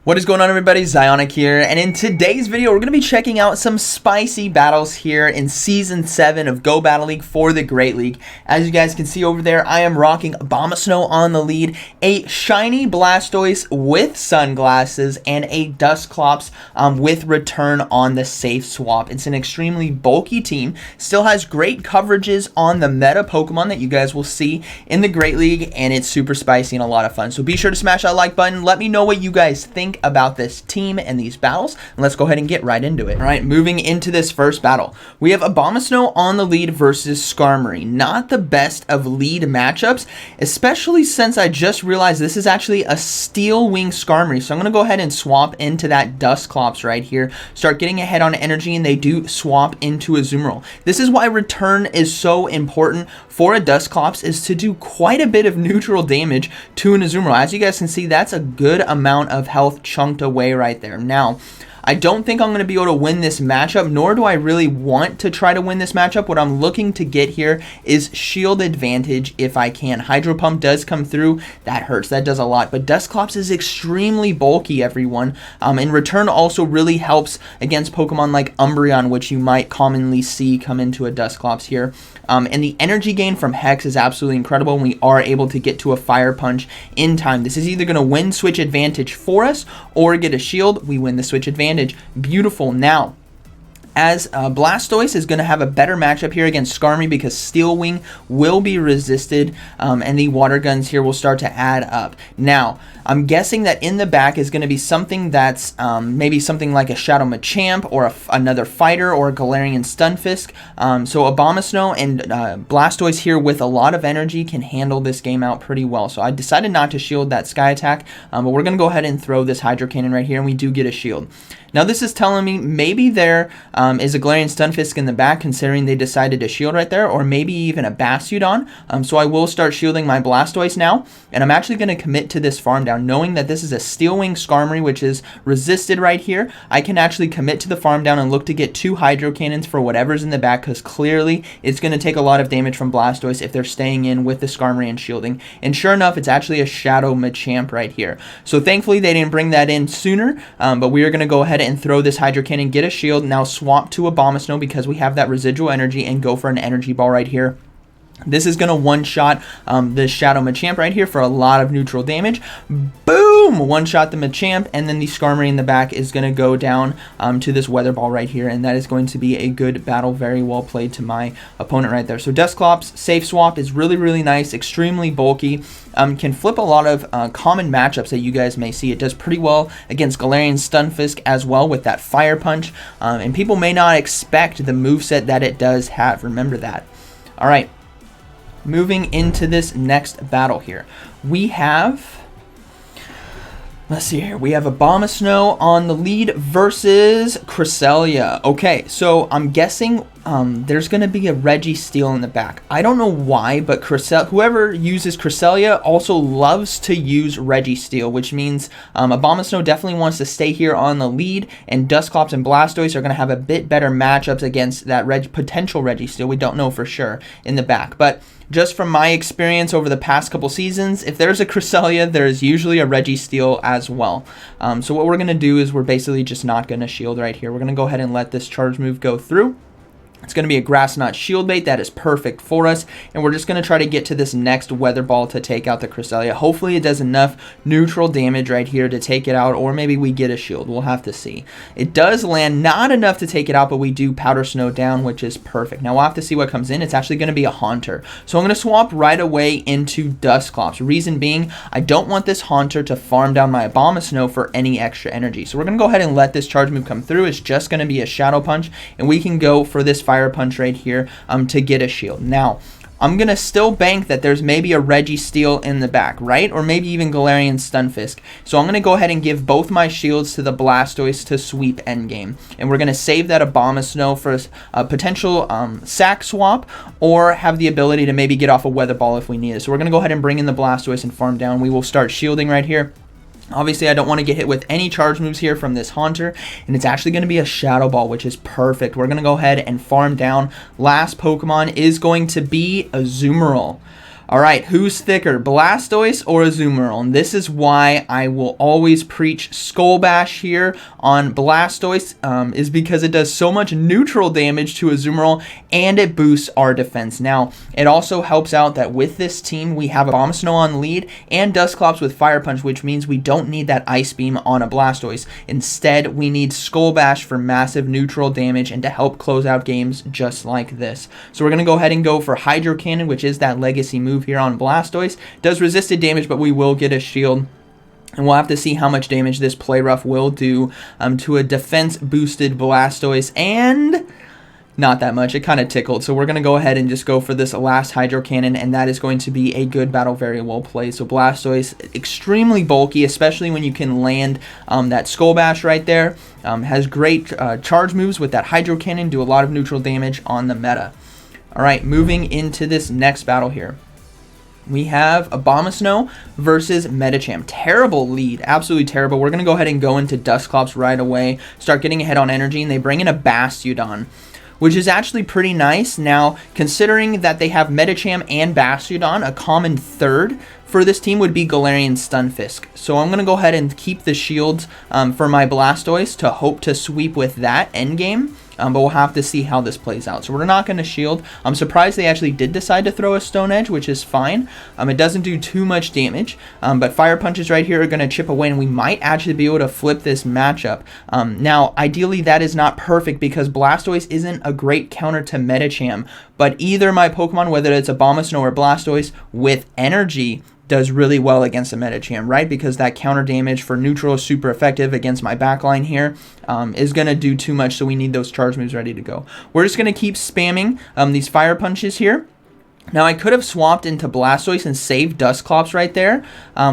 What is going on, everybody? ZyoniK here, and in today's video we're going to be checking out some spicy battles here in Season 7 of GO Battle League for the Great League. As you guys can see over there, I am rocking Abomasnow on the lead, a shiny Blastoise with sunglasses, and a Dusclops with return on the safe swap. It's an extremely bulky team, still has great coverages on the meta Pokemon that you guys will see in the Great League, and it's super spicy and a lot of fun. So be sure to smash that like button, let me know what you guys think about this team and these battles, and let's go ahead and get right into it. All right, moving into this first battle, we have Abomasnow on the lead versus Skarmory. Not the best of lead matchups, especially since I just realized this is actually a Steel Wing Skarmory, so I'm going to go ahead and swap into that Dusclops right here, start getting ahead on energy, and they do swap into Azumarill. This is why return is so important for a Dusclops, is to do quite a bit of neutral damage to an Azumarill. As you guys can see, that's a good amount of health chunked away right there. Now, I don't think I'm going to be able to win this matchup, nor do I really want to try to win this matchup. What I'm looking to get here is shield advantage if I can. Hydro Pump does come through. That hurts. That does a lot. But Dusclops is extremely bulky, everyone. And return also really helps against Pokemon like Umbreon, which you might commonly see come into a Dusclops here. And the energy gain from Hex is absolutely incredible, and we are able to get to a Fire Punch in time. This is either going to win switch advantage for us or get a shield. We win the switch advantage. Beautiful. Now, as Blastoise is going to have a better matchup here against Skarmory because Steel Wing will be resisted, and the Water Guns here will start to add up. Now, I'm guessing that in the back is going to be something that's maybe something like a Shadow Machamp or another fighter or a Galarian Stunfisk. So Abomasnow and Blastoise here with a lot of energy can handle this game out pretty well. So I decided not to shield that Sky Attack, but we're going to go ahead and throw this Hydro Cannon right here, and we do get a shield. Now this is telling me maybe there is a Galarian Stunfisk in the back, considering they decided to shield right there, or maybe even a Bastiodon. So I will start shielding my Blastoise now, and I'm actually going to commit to this farm down, knowing that this is a Steel Wing Skarmory, which is resisted right here. I can actually commit to the farm down and look to get 2 Hydro Cannons for whatever's in the back, because clearly it's going to take a lot of damage from Blastoise if they're staying in with the Skarmory and shielding. And sure enough, it's actually a Shadow Machamp right here. So thankfully they didn't bring that in sooner, but we are going to go ahead and throw this Hydro Cannon, get a shield, now swap to Abomasnow because we have that residual energy, and go for an energy ball right here. This is going to one-shot the Shadow Machamp right here for a lot of neutral damage. Boom! One-shot the Machamp, and then the Skarmory in the back is going to go down to this Weather Ball right here, and that is going to be a good battle. Very well played to my opponent right there. So Dusclops, safe swap is really, really nice, extremely bulky. Can flip a lot of common matchups that you guys may see. It does pretty well against Galarian Stunfisk as well with that Fire Punch, and people may not expect the moveset that it does have. Remember that. All right. Moving into this next battle here, we have, let's see here, we have Abomasnow on the lead versus Cresselia. Okay, so I'm guessing there's going to be a Registeel in the back. I don't know why, but whoever uses Cresselia also loves to use Registeel, which means Abomasnow definitely wants to stay here on the lead, and Dusclops and Blastoise are going to have a bit better matchups against that potential Registeel. We don't know for sure in the back, but just from my experience over the past couple seasons, if there's a Cresselia, there's usually a Registeel as well. So what we're going to do is we're basically just not going to shield right here. We're going to go ahead and let this charge move go through. It's going to be a Grass Knot Shield Bait. That is perfect for us. And we're just going to try to get to this next Weather Ball to take out the Cresselia. Hopefully it does enough neutral damage right here to take it out, or maybe we get a shield. We'll have to see. It does land not enough to take it out, but we do Powder Snow down, which is perfect. Now we'll have to see what comes in. It's actually going to be a Haunter. So I'm going to swap right away into Dusclops. Reason being, I don't want this Haunter to farm down my Abomasnow for any extra energy. So we're going to go ahead and let this charge move come through. It's just going to be a Shadow Punch, and we can go for this Fire Punch right here to get a shield. Now, I'm going to still bank that there's maybe a Registeel in the back, right? Or maybe even Galarian Stunfisk. So I'm going to go ahead and give both my shields to the Blastoise to sweep endgame. And we're going to save that Abomasnow for a potential sack swap, or have the ability to maybe get off a Weather Ball if we need it. So we're going to go ahead and bring in the Blastoise and farm down. We will start shielding right here. Obviously, I don't want to get hit with any charge moves here from this Haunter, and it's actually going to be a Shadow Ball, which is perfect. We're going to go ahead and farm down. Last Pokemon is going to be Azumarill. All right, who's thicker, Blastoise or Azumarill? And this is why I will always preach Skull Bash here on Blastoise, is because it does so much neutral damage to Azumarill and it boosts our defense. Now, it also helps out that with this team, we have Abomasnow on lead and Dusclops with Fire Punch, which means we don't need that Ice Beam on a Blastoise. Instead, we need Skull Bash for massive neutral damage and to help close out games just like this. So we're going to go ahead and go for Hydro Cannon, which is that legacy move here on Blastoise. Does resisted damage, but we will get a shield. And we'll have to see how much damage this Play Rough will do to a defense-boosted Blastoise. And not that much. It kind of tickled. So we're going to go ahead and just go for this last Hydro Cannon, and that is going to be a good battle, very well played. So Blastoise, extremely bulky, especially when you can land that Skull Bash right there. Has great charge moves with that Hydro Cannon, do a lot of neutral damage on the meta. All right, moving into this next battle here. We have Abomasnow versus Medicham. Terrible lead. Absolutely terrible. We're going to go ahead and go into Dusclops right away. Start getting ahead on energy, and they bring in a Bastiodon, which is actually pretty nice. Now, considering that they have Medicham and Bastiodon, a common third for this team would be Galarian Stunfisk. So I'm going to go ahead and keep the shields for my Blastoise to hope to sweep with that endgame. But we'll have to see how this plays out. So we're not going to shield. I'm surprised they actually did decide to throw a Stone Edge, which is fine. It doesn't do too much damage, but Fire Punches right here are going to chip away, and we might actually be able to flip this matchup. Now, ideally, that is not perfect because Blastoise isn't a great counter to Medicham, but either my Pokemon, whether it's Abomasnow or Blastoise, with energy, does really well against a Medicham, right? Because that counter damage for neutral is super effective against my backline here. Is going to do too much, so we need those charge moves ready to go. We're just going to keep spamming these Fire Punches here. Now, I could have swapped into Blastoise and saved Dusclops right there,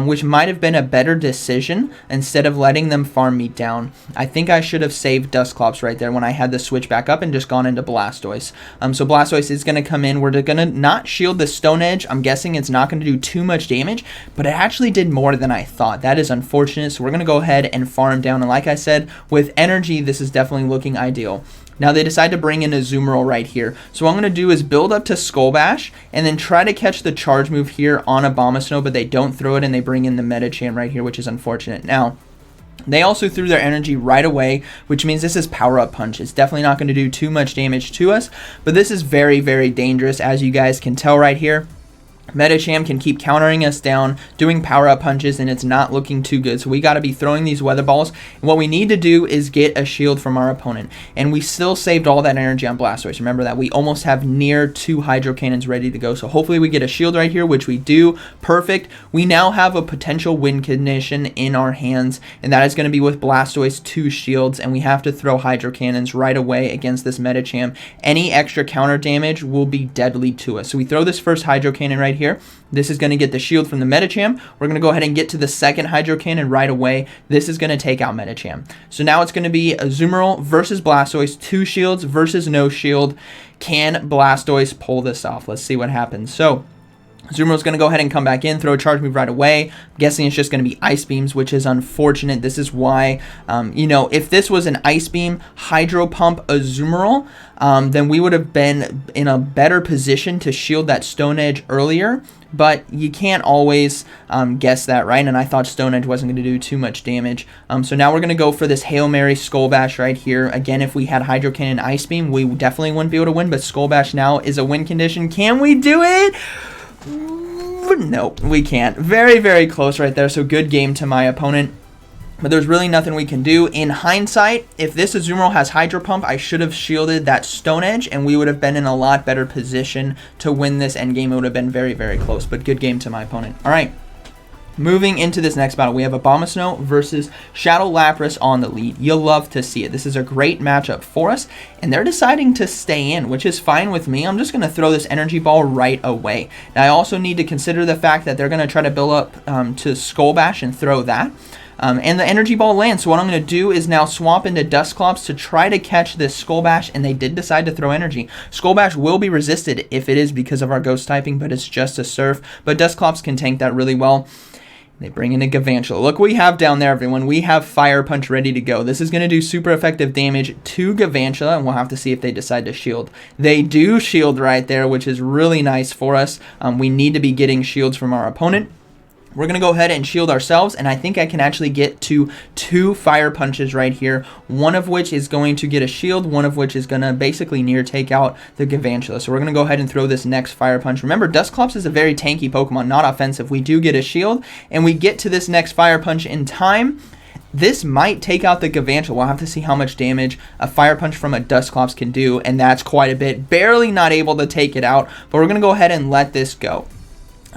which might have been a better decision instead of letting them farm me down. I think I should have saved Dusclops right there when I had the switch back up and just gone into Blastoise. So Blastoise is going to come in. We're going to not shield the Stone Edge. I'm guessing it's not going to do too much damage, but it actually did more than I thought. That is unfortunate, so we're going to go ahead and farm down. And like I said, with energy, this is definitely looking ideal. Now they decide to bring in Azumarill right here. So what I'm going to do is build up to Skull Bash and then try to catch the charge move here on Abomasnow, but they don't throw it and they bring in the Medicham right here, which is unfortunate. Now, they also threw their energy right away, which means this is Power Up Punch. It's definitely not going to do too much damage to us, but this is very, very dangerous, as you guys can tell right here. Medicham can keep countering us down, doing power-up punches, and it's not looking too good. So we got to be throwing these weather balls. And what we need to do is get a shield from our opponent. And we still saved all that energy on Blastoise. Remember that we almost have near 2 Hydro Cannons ready to go. So hopefully we get a shield right here, which we do. Perfect. We now have a potential win condition in our hands, and that is going to be with Blastoise 2 shields, and we have to throw Hydro Cannons right away against this Medicham. Any extra counter damage will be deadly to us. So we throw this first Hydro Cannon right here. This is going to get the shield from the Medicham. We're going to go ahead and get to the second Hydro Cannon right away. This is going to take out Medicham. So now it's going to be Azumarill versus Blastoise, 2 shields versus no shield. Can Blastoise pull this off? Let's see what happens. So Azumarill's going to go ahead and come back in, throw a charge move right away. I'm guessing it's just going to be Ice Beams, which is unfortunate. This is why, if this was an Ice Beam Hydro Pump Azumarill, then we would have been in a better position to shield that Stone Edge earlier. But you can't always guess that, right? And I thought Stone Edge wasn't going to do too much damage. So now we're going to go for this Hail Mary Skull Bash right here. Again, if we had Hydro Cannon Ice Beam, we definitely wouldn't be able to win. But Skull Bash now is a win condition. Can we do it? Nope, we can't. Very, very close right there. So good game to my opponent. But there's really nothing we can do. In hindsight, if this Azumarill has Hydro Pump, I should have shielded that Stone Edge, and we would have been in a lot better position to win this endgame. It would have been very, very close. But good game to my opponent. All right. Moving into this next battle, we have Abomasnow versus Shadow Lapras on the lead. You'll love to see it. This is a great matchup for us, and they're deciding to stay in, which is fine with me. I'm just going to throw this energy ball right away. Now, I also need to consider the fact that they're going to try to build up to Skull Bash and throw that. And the energy ball lands. So what I'm going to do is now swap into Dusclops to try to catch this Skull Bash, and they did decide to throw energy. Skull Bash will be resisted if it is because of our ghost typing, but it's just a surf. But Dusclops can tank that really well. They bring in a Galvantula. Look what we have down there, everyone. We have Fire Punch ready to go. This is going to do super effective damage to Galvantula, and we'll have to see if they decide to shield. They do shield right there, which is really nice for us. We need to be getting shields from our opponent. We're going to go ahead and shield ourselves, and I think I can actually get to 2 Fire Punches right here, one of which is going to get a shield, one of which is going to basically near take out the Galvantula. So we're going to go ahead and throw this next Fire Punch. Remember, Dusclops is a very tanky Pokemon, not offensive. We do get a shield, and we get to this next Fire Punch in time. This might take out the Galvantula. We'll have to see how much damage a Fire Punch from a Dusclops can do, and that's quite a bit. Barely not able to take it out, but we're going to go ahead and let this go.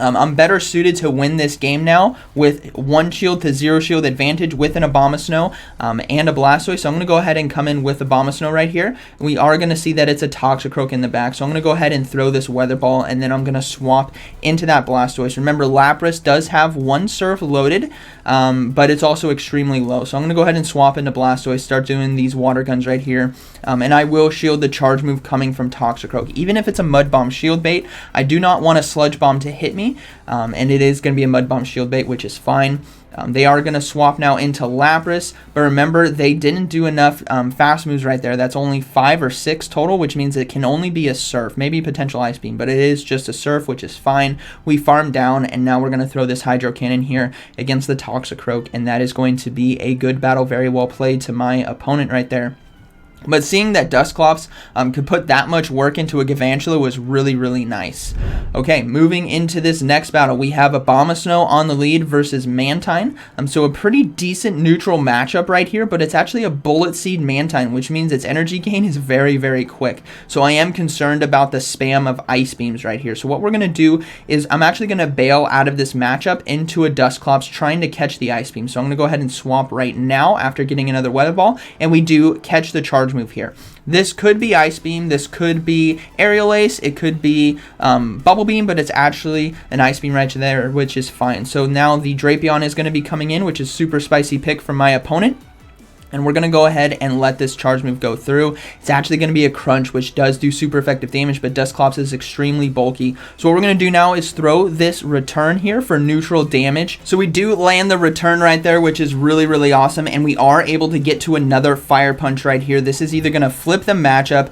I'm better suited to win this game now with 1 shield to 0 shield advantage with an Abomasnow and a Blastoise. So I'm going to go ahead and come in with Abomasnow right here. We are going to see that it's a Toxicroak in the back. So I'm going to go ahead and throw this Weather Ball, and then I'm going to swap into that Blastoise. Remember, Lapras does have 1 Surf loaded, but it's also extremely low. So I'm going to go ahead and swap into Blastoise, start doing these Water Guns right here. And I will shield the Charge Move coming from Toxicroak. Even if it's a Mud Bomb shield bait, I do not want a Sludge Bomb to hit me. And it is going to be a Mud Bomb shield bait, which is fine. They are going to swap now into Lapras, but remember, they didn't do enough fast moves right there. That's only 5 or 6 total, which means it can only be a Surf, maybe potential Ice Beam, but it is just a Surf, which is fine. We farm down, and now we're going to throw this Hydro Cannon here against the Toxicroak, and that is going to be a good battle, very well played to my opponent right there. But seeing that Dusclops could put that much work into a Galvantula was really, really nice. Okay, moving into this next battle, we have Abomasnow on the lead versus Mantine. So a pretty decent neutral matchup right here, but it's actually a Bullet Seed Mantine, which means its energy gain is very, very quick. So I am concerned about the spam of Ice Beams right here. So what we're going to do is I'm actually going to bail out of this matchup into a Dusclops trying to catch the Ice Beam. So I'm going to go ahead and swap right now after getting another Weather Ball, and we do catch the Charge Move here. This could be Ice Beam, this could be Aerial Ace, it could be Bubble Beam, but it's actually an Ice Beam right there, which is fine. So now the Drapion is going to be coming in, which is super spicy pick from my opponent. And we're going to go ahead and let this Charge Move go through. It's actually going to be a Crunch, which does do super effective damage, but Dusclops is extremely bulky. So what we're going to do now is throw this Return here for neutral damage. So we do land the Return right there, which is really, really awesome. And we are able to get to another Fire Punch right here. This is either going to flip the matchup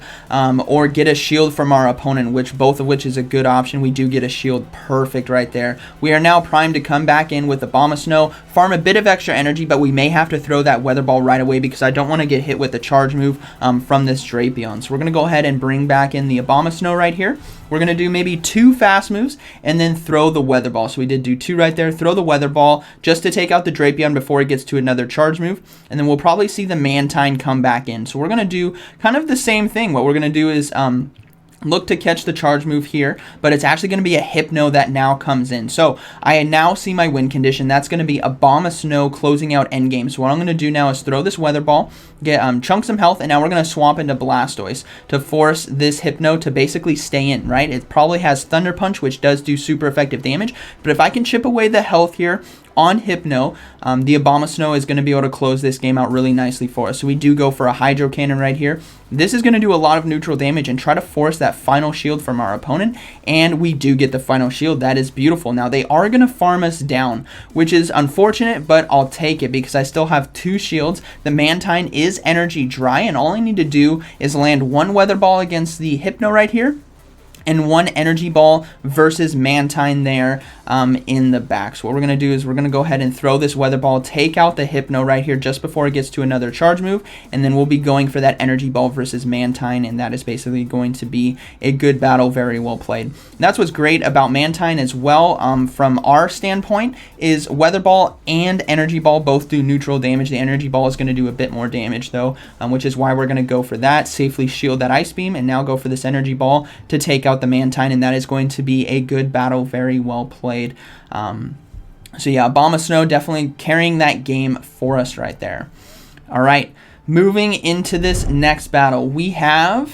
or get a shield from our opponent, both of which is a good option. We do get a shield perfect right there. We are now primed to come back in with Abomasnow, farm a bit of extra energy, but we may have to throw that Weather Ball right away because I don't want to get hit with the Charge Move from this Drapion. So we're going to go ahead and bring back in the Abomasnow right here. We're going to do maybe 2 fast moves and then throw the Weather Ball. So we did do 2 right there. Throw the Weather Ball just to take out the Drapion before it gets to another Charge Move. And then we'll probably see the Mantine come back in. So we're going to do kind of the same thing. What we're going to do is look to catch the Charge Move here, but it's actually going to be a Hypno that now comes in. So I now see my win condition. That's going to be Abomasnow closing out endgame. So what I'm going to do now is throw this Weather Ball, get chunk some health, and now we're going to swap into Blastoise to force this Hypno to basically stay in, right? It probably has Thunder Punch, which does do super effective damage, but if I can chip away the health here on Hypno, the Abomasnow is going to be able to close this game out really nicely for us. So we do go for a Hydro Cannon right here. This is going to do a lot of neutral damage and try to force that final shield from our opponent, and we do get the final shield. That is beautiful. Now they are going to farm us down, which is unfortunate, but I'll take it because I still have 2 shields. The Mantine is energy dry, and all I need to do is land 1 Weather Ball against the Hypno right here, and 1 Energy Ball versus Mantine there in the back. So what we're going to do is we're going to go ahead and throw this Weather Ball, take out the Hypno right here just before it gets to another Charge Move, and then we'll be going for that Energy Ball versus Mantine, and that is basically going to be a good battle, very well played. And that's what's great about Mantine as well from our standpoint is Weather Ball and Energy Ball both do neutral damage. The Energy Ball is going to do a bit more damage though, which is why we're going to go for that, safely shield that Ice Beam, and now go for this Energy Ball to take out the Mantine, and that is going to be a good battle, very well played. So yeah, Abomasnow definitely carrying that game for us right there. All right, moving into this next battle, we have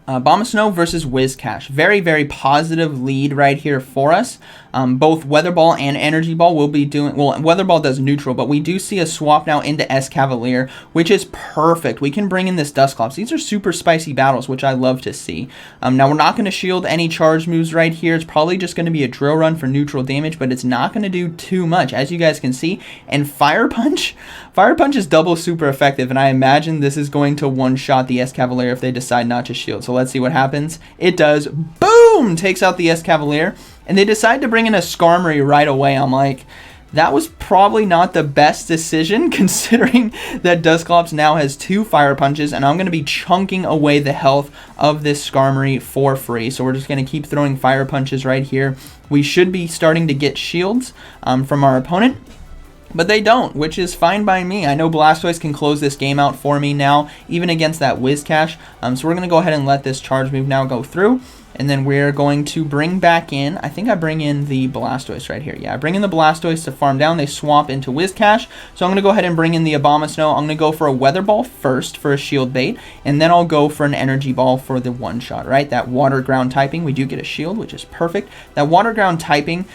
Abomasnow versus Whiscash. Very, very positive lead right here for us. Both Weather Ball and Energy Ball will be doing, well, Weather Ball does neutral, but we do see a swap now into Escavalier, which is perfect. We can bring in this Dusclops. These are super spicy battles, which I love to see. Now, we're not going to shield any charge moves right here. It's probably just going to be a drill run for neutral damage, but it's not going to do too much, as you guys can see. And Fire Punch is double super effective, and I imagine this is going to one-shot the Escavalier if they decide not to shield. So let's see what happens. It does. Boom! Takes out the Escavalier, and they decide to bring in a Skarmory right away. I'm like, that was probably not the best decision, considering that Dusclops now has 2 Fire Punches, and I'm going to be chunking away the health of this Skarmory for free. So we're just going to keep throwing Fire Punches right here. We should be starting to get shields from our opponent, but they don't, which is fine by me. I know Blastoise can close this game out for me now, even against that Whiscash. So we're going to go ahead and let this charge move now go through. And then we're going to bring back in, I think I bring in the Blastoise right here. Yeah, I bring in the Blastoise to farm down. They swap into Whiscash. So I'm going to go ahead and bring in the Abomasnow. I'm going to go for a Weather Ball first for a shield bait. And then I'll go for an Energy Ball for the one-shot, right? That Water Ground typing, we do get a shield, which is perfect. That Water Ground typing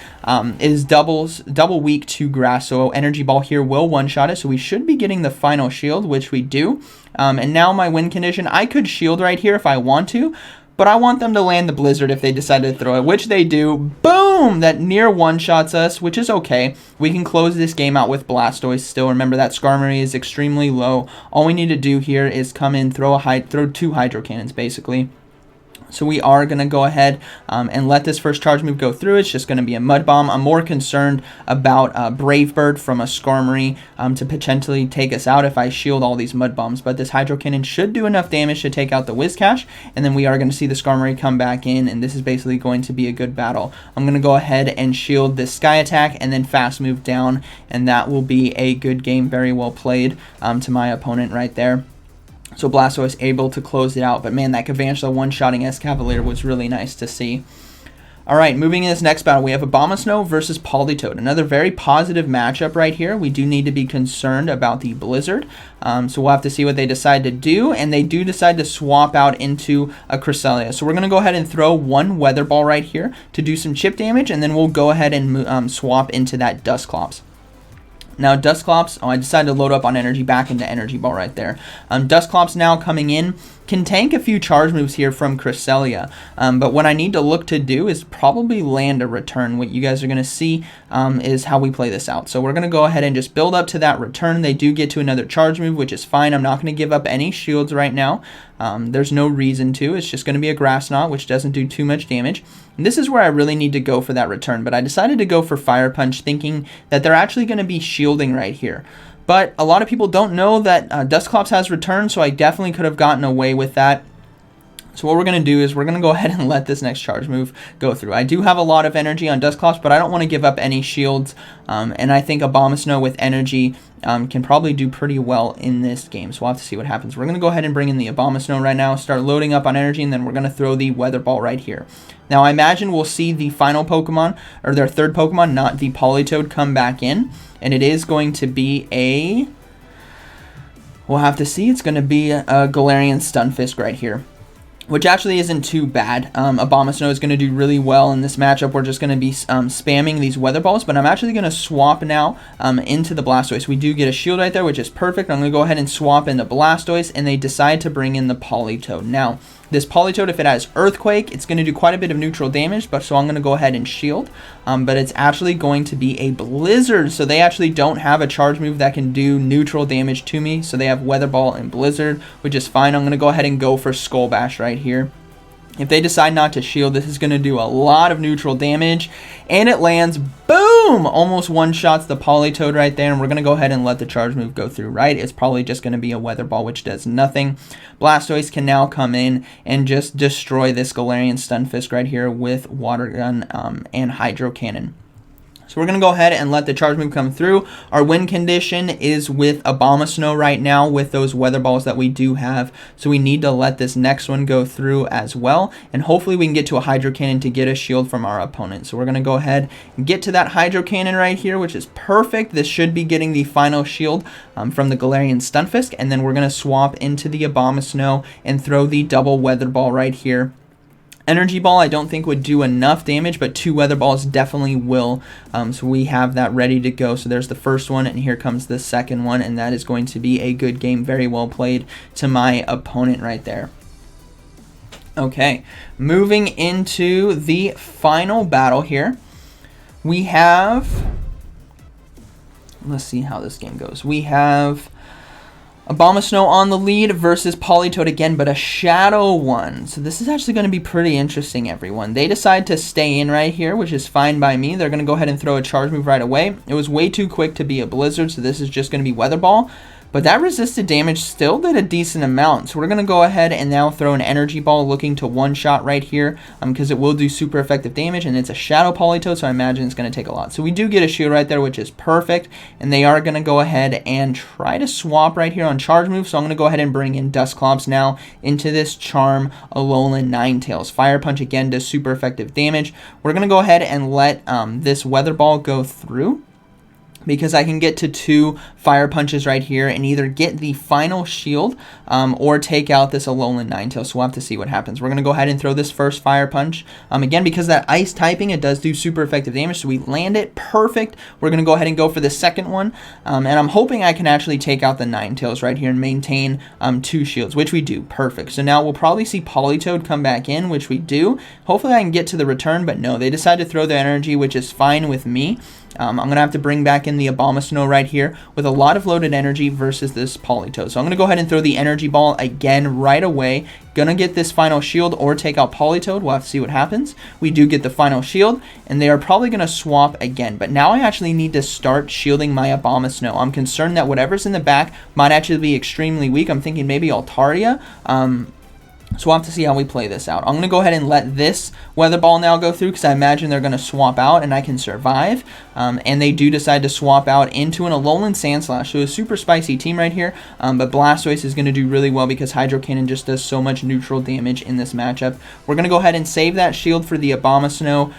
is double weak to Grass. So Energy Ball here will one-shot it. So we should be getting the final shield, which we do. And now my win condition, I could shield right here if I want to, but I want them to land the Blizzard if they decide to throw it, which they do. Boom! That near one-shots us, which is okay. We can close this game out with Blastoise still. Remember, that Skarmory is extremely low. All we need to do here is come in, throw 2 Hydro Cannons, basically. So we are going to go ahead and let this first charge move go through. It's just going to be a Mud Bomb. I'm more concerned about Brave Bird from a Skarmory to potentially take us out if I shield all these Mud Bombs. But this Hydro Cannon should do enough damage to take out the Whiscash. And then we are going to see the Skarmory come back in, and this is basically going to be a good battle. I'm going to go ahead and shield this Sky Attack and then fast move down, and that will be a good game. Very well played to my opponent right there. So Blastoise able to close it out. But man, that Galvantula one-shotting Escavalier was really nice to see. Alright, moving in this next battle, we have Abomasnow versus Politoed. Another very positive matchup right here. We do need to be concerned about the Blizzard. So we'll have to see what they decide to do. And they do decide to swap out into a Cresselia. So we're going to go ahead and throw 1 Weather Ball right here to do some chip damage. And then we'll go ahead and swap into that Dusclops. Now, Dusclops, I decided to load up on energy back into Energy Ball right there. Dusclops now coming in can tank a few charge moves here from Cresselia, but what I need to look to do is probably land a return. What you guys are going to see is how we play this out. So we're going to go ahead and just build up to that return. They do get to another charge move, which is fine. I'm not going to give up any shields right now. There's no reason to. It's just going to be a Grass Knot, which doesn't do too much damage. And this is where I really need to go for that return, but I decided to go for Fire Punch, thinking that they're actually going to be shielding right here. But a lot of people don't know that Dusclops has return, so I definitely could have gotten away with that. So what we're going to do is we're going to go ahead and let this next charge move go through. I do have a lot of energy on Dusclops, but I don't want to give up any shields. And I think Abomasnow with energy can probably do pretty well in this game. So we'll have to see what happens. We're going to go ahead and bring in the Abomasnow right now, start loading up on energy, and then we're going to throw the Weather Ball right here. Now I imagine we'll see the final Pokemon, or their third Pokemon, not the Politoed, come back in. And it is going to be a... we'll have to see. It's going to be a Galarian Stunfisk right here, which actually isn't too bad. Abomasnow is going to do really well in this matchup. We're just going to be spamming these Weather Balls, but I'm actually going to swap now into the Blastoise. We do get a shield right there, which is perfect. I'm going to go ahead and swap into Blastoise, and they decide to bring in the Politoed. Now, this Politoed, if it has Earthquake, it's going to do quite a bit of neutral damage, but so I'm going to go ahead and shield. But it's actually going to be a Blizzard, so they actually don't have a charge move that can do neutral damage to me. So they have Weather Ball and Blizzard, which is fine. I'm going to go ahead and go for Skull Bash right here. If they decide not to shield, this is going to do a lot of neutral damage, and it lands, boom, almost one-shots the Politoed right there, and we're going to go ahead and let the charge move go through, right? It's probably just going to be a Weather Ball, which does nothing. Blastoise can now come in and just destroy this Galarian Stunfisk right here with Water Gun and Hydro Cannon. So we're going to go ahead and let the charge move come through. Our win condition is with Abomasnow right now with those Weather Balls that we do have. So we need to let this next one go through as well. And hopefully we can get to a Hydro Cannon to get a shield from our opponent. So we're going to go ahead and get to that Hydro Cannon right here, which is perfect. This should be getting the final shield from the Galarian Stunfisk. And then we're going to swap into the Abomasnow and throw the double Weather Ball right here. Energy Ball I don't think would do enough damage, but 2 Weather Balls definitely will. So we have that ready to go. So there's the first one, and here comes the second one, and that is going to be a good game. Very well played to my opponent right there. Okay, moving into the final battle here. We have, let's see how this game goes. We have Abomasnow on the lead versus Politoed again, but a shadow one. So this is actually going to be pretty interesting, everyone. They decide to stay in right here, which is fine by me. They're going to go ahead and throw a charge move right away. It was way too quick to be a Blizzard, so this is just going to be Weather Ball. But that resisted damage still did a decent amount. So we're going to go ahead and now throw an Energy Ball looking to one-shot right here because it will do super effective damage, and it's a Shadow Politoed, so I imagine it's going to take a lot. So we do get a shield right there, which is perfect, and they are going to go ahead and try to swap right here on charge move. So I'm going to go ahead and bring in Dusclops now into this Charm Alolan Ninetales. Fire Punch again does super effective damage. We're going to go ahead and let this Weather Ball go through, because I can get to 2 Fire Punches right here and either get the final shield or take out this Alolan Ninetales. So we'll have to see what happens. We're going to go ahead and throw this first Fire Punch. Again, because that ice typing, it does do super effective damage, so we land it perfect. We're going to go ahead and go for the second one, and I'm hoping I can actually take out the Ninetales right here and maintain 2 shields, which we do. Perfect. So now we'll probably see Politoed come back in, which we do. Hopefully I can get to the return, but no, they decide to throw their energy, which is fine with me. I'm going to have to bring back in the Abomasnow right here with a lot of loaded energy versus this Politoed. So I'm going to go ahead and throw the Energy Ball again right away. Going to get this final shield or take out Politoed. We'll have to see what happens. We do get the final shield, and they are probably going to swap again. But now I actually need to start shielding my Abomasnow. I'm concerned that whatever's in the back might actually be extremely weak. I'm thinking maybe Altaria. So we'll have to see how we play this out. I'm going to go ahead and let this Weather Ball now go through because I imagine they're going to swap out and I can survive. And they do decide to swap out into an Alolan Sandslash. So a super spicy team right here. But Blastoise is going to do really well because Hydro Cannon just does so much neutral damage in this matchup. We're going to go ahead and save that shield for the Abomasnow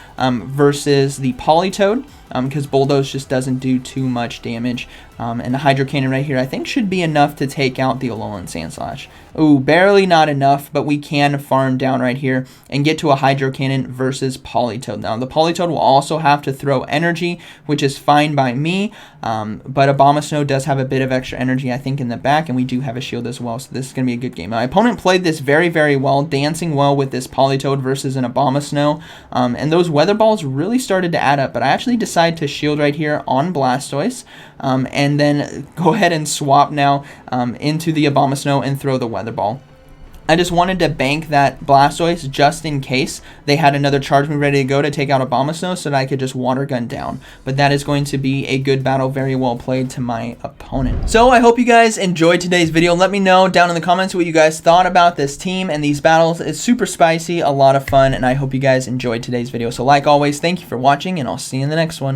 versus the Politoed, because Bulldoze just doesn't do too much damage. And the Hydro Cannon right here I think should be enough to take out the Alolan Sandslash. Ooh, barely not enough, but we can farm down right here and get to a Hydro Cannon versus Politoed. Now, the Politoed will also have to throw energy, which is fine by me, but Abomasnow does have a bit of extra energy, I think, in the back, and we do have a shield as well, so this is going to be a good game. My opponent played this very, very well, dancing well with this Politoed versus an Abomasnow, and those Weather Balls really started to add up, but I actually decided to shield right here on Blastoise, and then go ahead and swap now into the Abomasnow and throw the Weather Ball. I just wanted to bank that Blastoise just in case they had another charge move ready to go to take out Abomasnow so that I could just water gun down. But that is going to be a good battle, very well played to my opponent. So I hope you guys enjoyed today's video. Let me know down in the comments what you guys thought about this team and these battles. It's super spicy, a lot of fun, and I hope you guys enjoyed today's video. So like always, thank you for watching, and I'll see you in the next one.